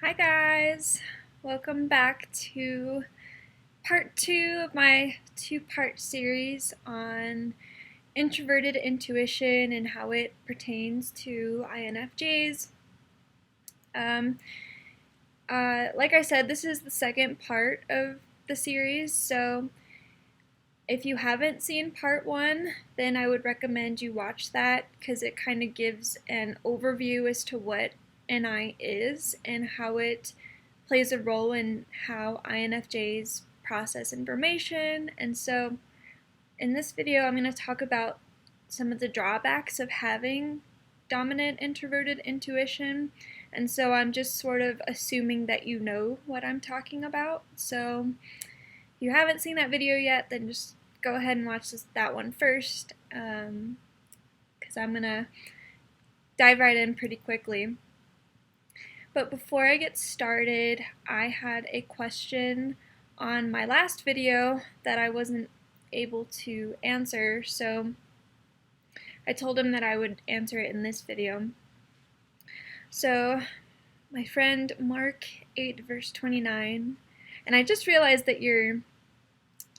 Hi guys! Welcome back to part 2 of my two-part series on introverted intuition and how it pertains to INFJs. Um, like I said, this is the second part of the series, so if you haven't seen part 1, then I would recommend you watch that because it kind of gives an overview as to what NI is and how it plays a role in how INFJs process information. And so in this video, I'm going to talk about some of the drawbacks of having dominant introverted intuition. And so I'm just sort of assuming that you know what I'm talking about. So if you haven't seen that video yet, then just go ahead and watch that one first, because I'm going to dive right in pretty quickly. But before I get started, I had a question on my last video that I wasn't able to answer, so I told him that I would answer it in this video. So, my friend Mark 8 verse 29, and I just realized that your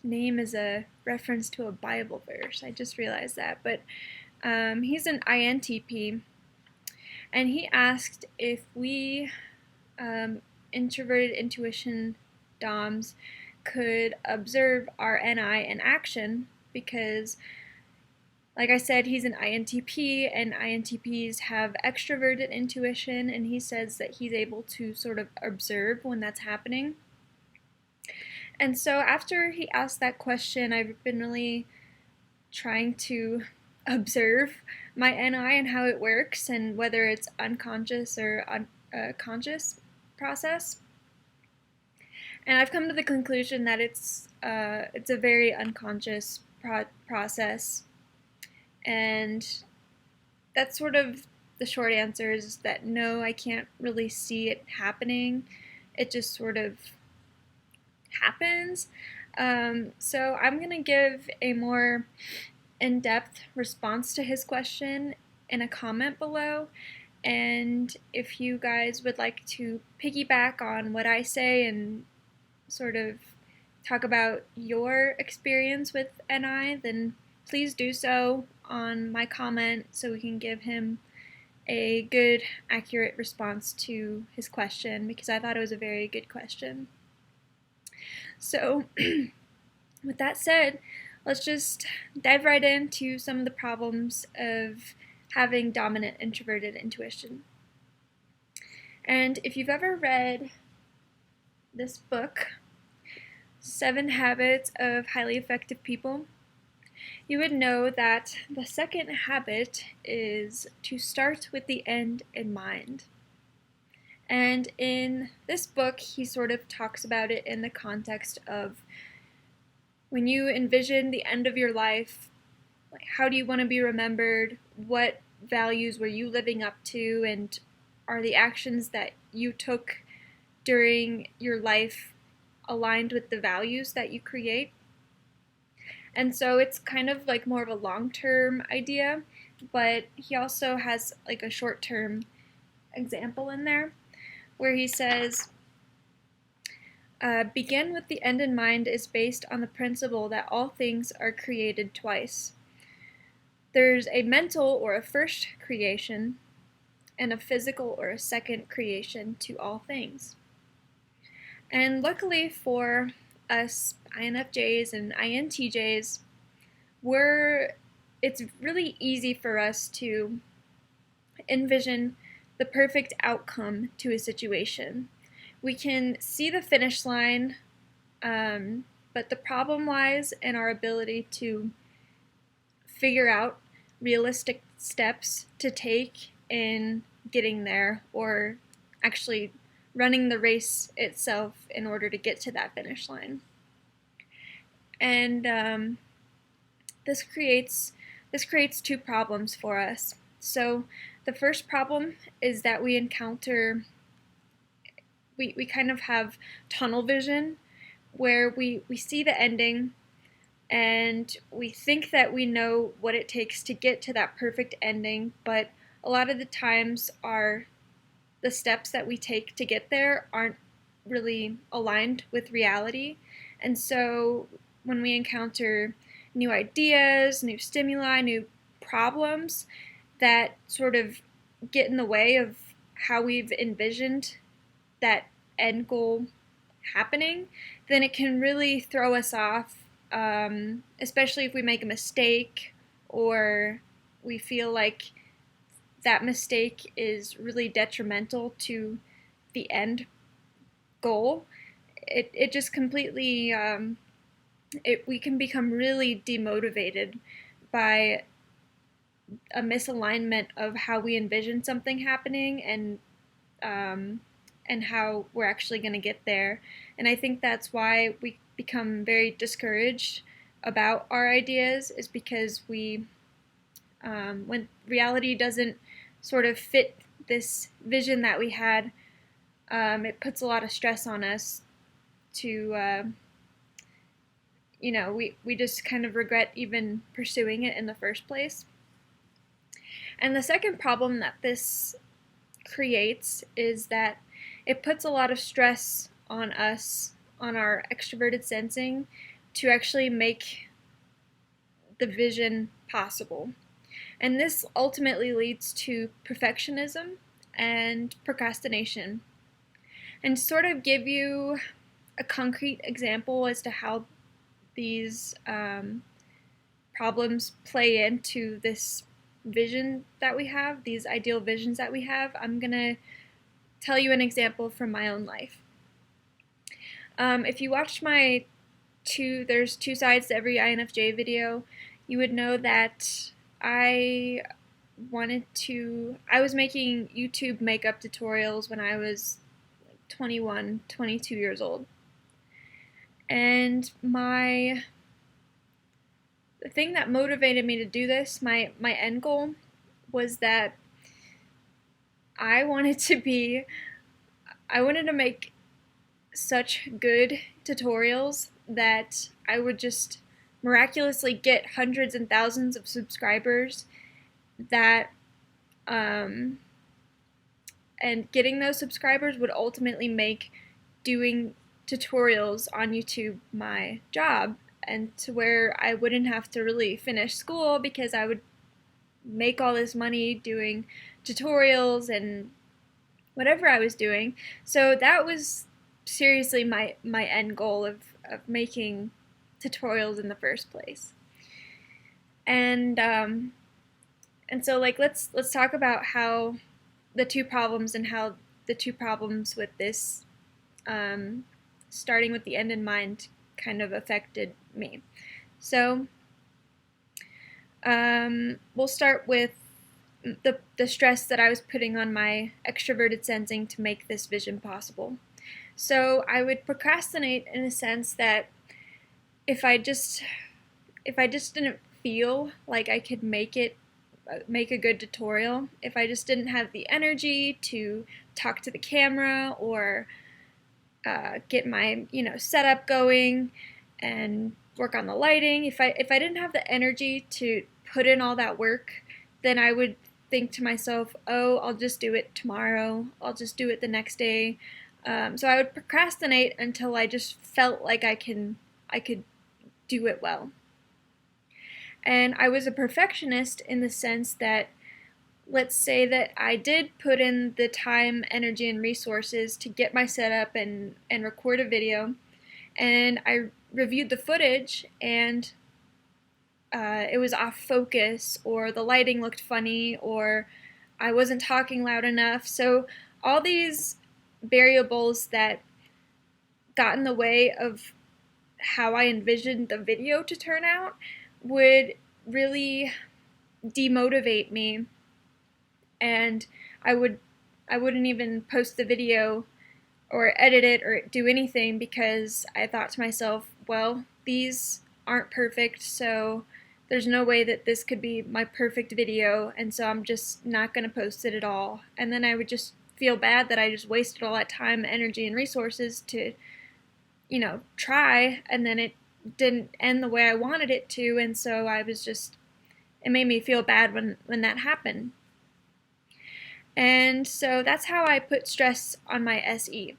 name is a reference to a Bible verse. I just realized that, but he's an INTP. And he asked if we introverted intuition DOMs could observe our NI in action because, like I said, he's an INTP and INTPs have extroverted intuition, and he says that he's able to sort of observe when that's happening. And so after he asked that question, I've been really trying to observe my NI and how it works and whether it's unconscious or conscious process. And I've come to the conclusion that it's a very unconscious process, and that's sort of the short answer is that no, I can't really see it happening. It just sort of happens. So I'm gonna give a more in-depth response to his question in a comment below, and if you guys would like to piggyback on what I say and sort of talk about your experience with NI, then please do so on my comment so we can give him a good, accurate response to his question, because I thought it was a very good question. So with that said, let's just dive right into some of the problems of having dominant introverted intuition. And if you've ever read this book, 7 Habits of Highly Effective People, you would know that the second habit is to start with the end in mind. And in this book, he sort of talks about it in the context of when you envision the end of your life, like how do you want to be remembered? What values were you living up to? And are the actions that you took during your life aligned with the values that you create? And so it's kind of like more of a long-term idea, but he also has like a short-term example in there where he says, begin with the end in mind is based on the principle that all things are created twice. There's a mental or a first creation and a physical or a second creation to all things. And luckily for us INFJs and INTJs, it's really easy for us to envision the perfect outcome to a situation. We can see the finish line, but the problem lies in our ability to figure out realistic steps to take in getting there, or actually running the race itself in order to get to that finish line. And this creates 2 problems for us. So the first problem is that we kind of have tunnel vision, where we see the ending and we think that we know what it takes to get to that perfect ending, but a lot of the times the steps that we take to get there aren't really aligned with reality. And so when we encounter new ideas, new stimuli, new problems that sort of get in the way of how we've envisioned that end goal happening, then it can really throw us off, especially if we make a mistake or we feel like that mistake is really detrimental to the end goal. It just completely, we can become really demotivated by a misalignment of how we envision something happening and how we're actually going to get there. And I think that's why we become very discouraged about our ideas, is because when reality doesn't sort of fit this vision that we had, it puts a lot of stress on us to, we just kind of regret even pursuing it in the first place. And the second problem that this creates is that it puts a lot of stress on us, on our extroverted sensing, to actually make the vision possible. And this ultimately leads to perfectionism and procrastination. And to sort of give you a concrete example as to how these problems play into this vision that we have, these ideal visions that we have, I'm going to tell you an example from my own life. If you watched there's two sides to every INFJ video, you would know that I was making YouTube makeup tutorials when I was 21, 22 years old. And the thing that motivated me to do this, my end goal, was that I wanted to make such good tutorials that I would just miraculously get hundreds and thousands of subscribers, that and getting those subscribers would ultimately make doing tutorials on YouTube my job, and to where I wouldn't have to really finish school because I would make all this money doing tutorials and whatever I was doing. So that was seriously my end goal of making tutorials in the first place. And so let's talk about how the two problems with this, starting with the end in mind, kind of affected me. So we'll start with the stress that I was putting on my extroverted sensing to make this vision possible. So I would procrastinate in a sense that if I just didn't feel like I could make a good tutorial, if I just didn't have the energy to talk to the camera or get my setup going and work on the lighting, if I didn't have the energy to put in all that work, then I would think to myself, oh, I'll just do it tomorrow, I'll just do it the next day. So I would procrastinate until I just felt like I could do it well. And I was a perfectionist in the sense that, let's say that I did put in the time, energy, and resources to get my setup and record a video, and I reviewed the footage and it was off focus, or the lighting looked funny, or I wasn't talking loud enough. So all these variables that got in the way of how I envisioned the video to turn out would really demotivate me, and I wouldn't even post the video or edit it or do anything, because I thought to myself, well, these aren't perfect, so there's no way that this could be my perfect video, and so I'm just not going to post it at all. And then I would just feel bad that I just wasted all that time, energy, and resources to, try, and then it didn't end the way I wanted it to, and so it made me feel bad when that happened. And so that's how I put stress on my SE.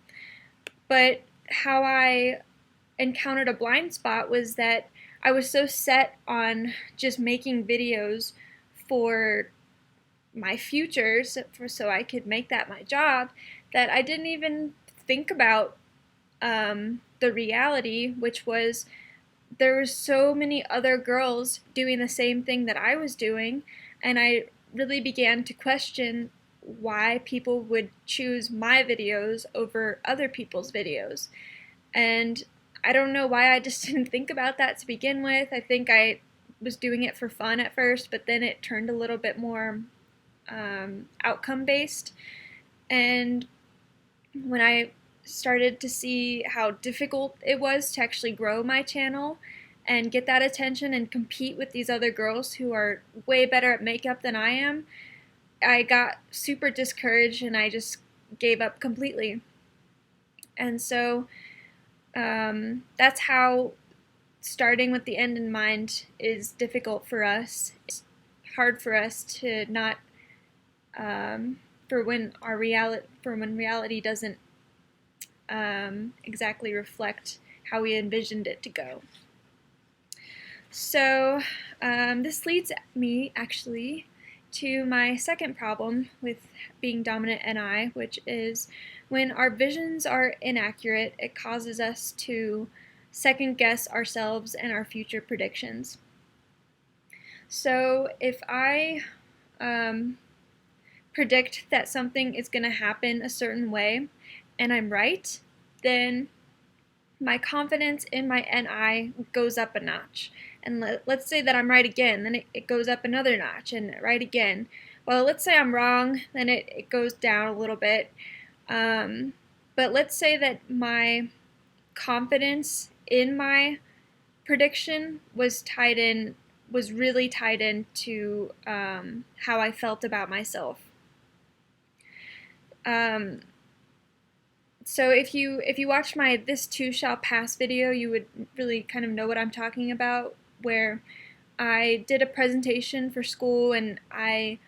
But how I encountered a blind spot was that I was so set on just making videos for my future, so I could make that my job, that I didn't even think about the reality, which was there were so many other girls doing the same thing that I was doing, and I really began to question why people would choose my videos over other people's videos. And I don't know why I just didn't think about that to begin with. I think I was doing it for fun at first, but then it turned a little bit more outcome based. And when I started to see how difficult it was to actually grow my channel and get that attention and compete with these other girls who are way better at makeup than I am, I got super discouraged and I just gave up completely. And so that's how starting with the end in mind is difficult for us. It's hard for us to not for when reality doesn't exactly reflect how we envisioned it to go. So this leads me actually to my second problem with being dominant NI, which is when our visions are inaccurate, it causes us to second guess ourselves and our future predictions. So if I predict that something is going to happen a certain way and I'm right, then my confidence in my NI goes up a notch. And let's say that I'm right again, then it goes up another notch, and right again. Well, let's say I'm wrong, then it goes down a little bit. But let's say that my confidence in my prediction was really tied into how I felt about myself. So if you watch my This Too Shall Pass video, you would really kind of know what I'm talking about, where I did a presentation for school and I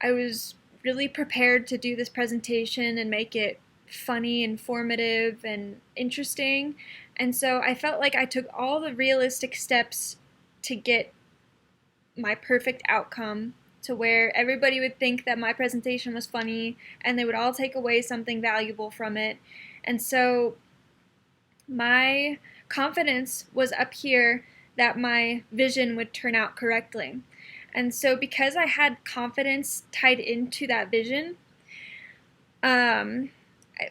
was really prepared to do this presentation and make it funny, informative, and interesting. And so I felt like I took all the realistic steps to get my perfect outcome, to where everybody would think that my presentation was funny and they would all take away something valuable from it. And so my confidence was up here that my vision would turn out correctly. And so because I had confidence tied into that vision,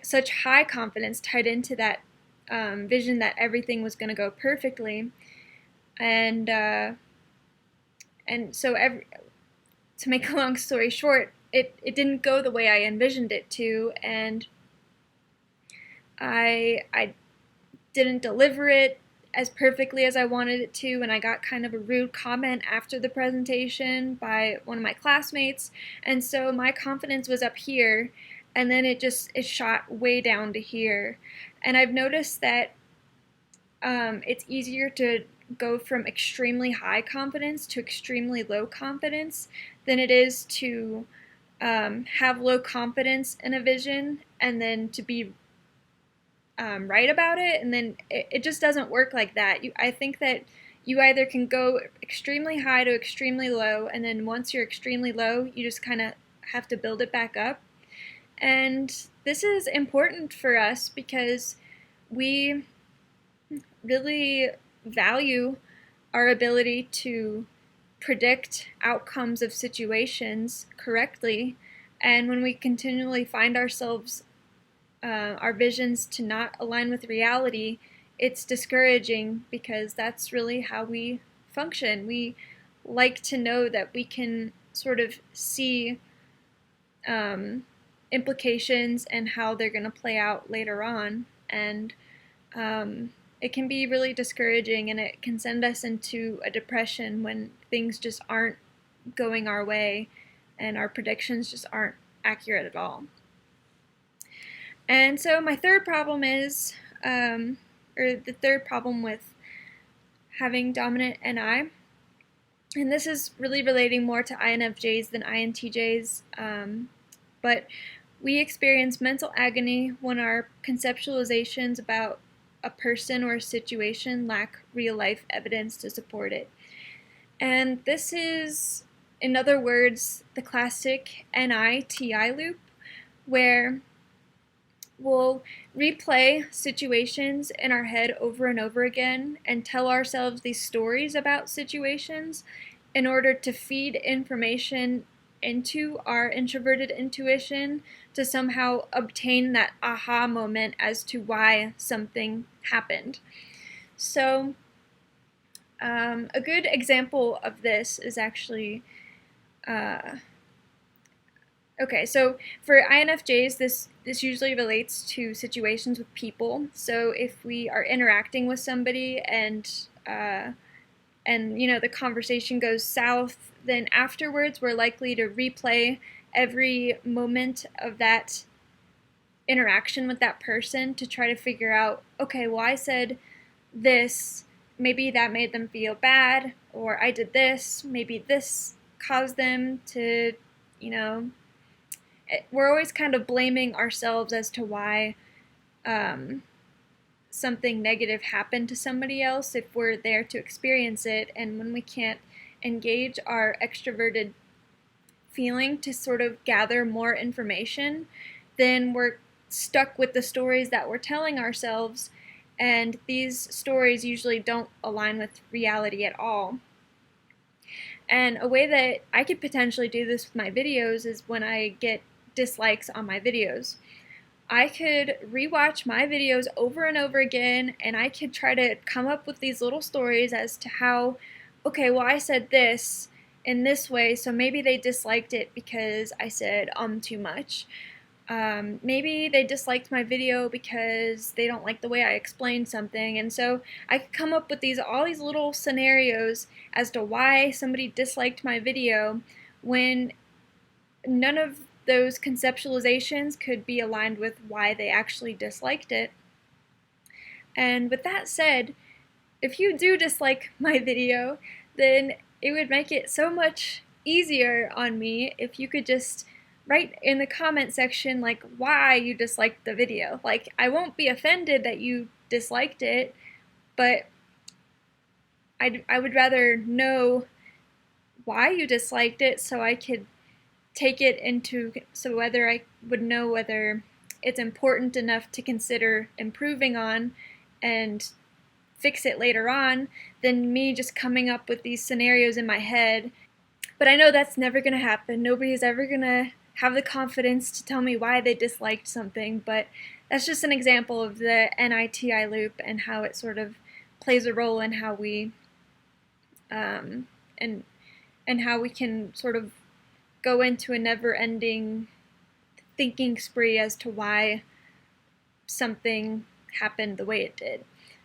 such high confidence tied into that vision that everything was going to go perfectly, and so to make a long story short, it didn't go the way I envisioned it to, and I didn't deliver it as perfectly as I wanted it to, and I got kind of a rude comment after the presentation by one of my classmates, and so my confidence was up here, and then it shot way down to here. And I've noticed that it's easier to go from extremely high confidence to extremely low confidence than it is to have low confidence in a vision and then to be right about it, and then it just doesn't work like that. I think that you either can go extremely high to extremely low, and then once you're extremely low, you just kind of have to build it back up. And this is important for us because we really value our ability to predict outcomes of situations correctly, and when we continually find ourselves our visions to not align with reality, it's discouraging because that's really how we function. We like to know that we can sort of see implications and how they're going to play out later on, and it can be really discouraging, and it can send us into a depression when things just aren't going our way and our predictions just aren't accurate at all. And so my third problem is, or the third problem with having dominant NI And this is really relating more to INFJs than INTJs, but we experience mental agony when our conceptualizations about a person or a situation lack real-life evidence to support it. And this is, in other words, the classic NI-TI loop, where we'll replay situations in our head over and over again and tell ourselves these stories about situations in order to feed information into our introverted intuition to somehow obtain that aha moment as to why something happened. So a good example of this is actually okay, so for INFJs, this usually relates to situations with people. So if we are interacting with somebody and the conversation goes south, then afterwards we're likely to replay every moment of that interaction with that person to try to figure out, okay, well, I said this, maybe that made them feel bad, or I did this, maybe this caused them to, we're always kind of blaming ourselves as to why something negative happened to somebody else if we're there to experience it. And when we can't engage our extroverted feeling to sort of gather more information, then we're stuck with the stories that we're telling ourselves, and these stories usually don't align with reality at all. And a way that I could potentially do this with my videos is when I get dislikes on my videos. I could rewatch my videos over and over again, and I could try to come up with these little stories as to how, okay, well, I said this in this way, so maybe they disliked it because I said too much. Maybe they disliked my video because they don't like the way I explained something, and so I could come up with all these little scenarios as to why somebody disliked my video when none of those conceptualizations could be aligned with why they actually disliked it. And with that said, if you do dislike my video, then it would make it so much easier on me if you could just write in the comment section like why you disliked the video. Like, I won't be offended that you disliked it, but I would rather know why you disliked it so I could take it into, so whether I would know whether it's important enough to consider improving on and fix it later on than me just coming up with these scenarios in my head. But I know that's never going to happen. Nobody's ever going to have the confidence to tell me why they disliked something, but that's just an example of the NI-TI loop and how it sort of plays a role in how we and how we can sort of go into a never-ending thinking spree as to why something happened the way it did,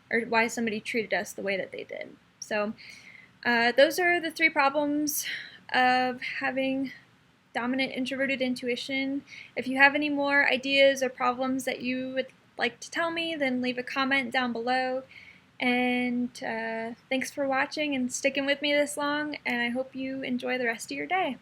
or why somebody treated us the way that they did. So those are the 3 problems of having dominant introverted intuition. If you have any more ideas or problems that you would like to tell me, then leave a comment down below. And thanks for watching and sticking with me this long, and I hope you enjoy the rest of your day.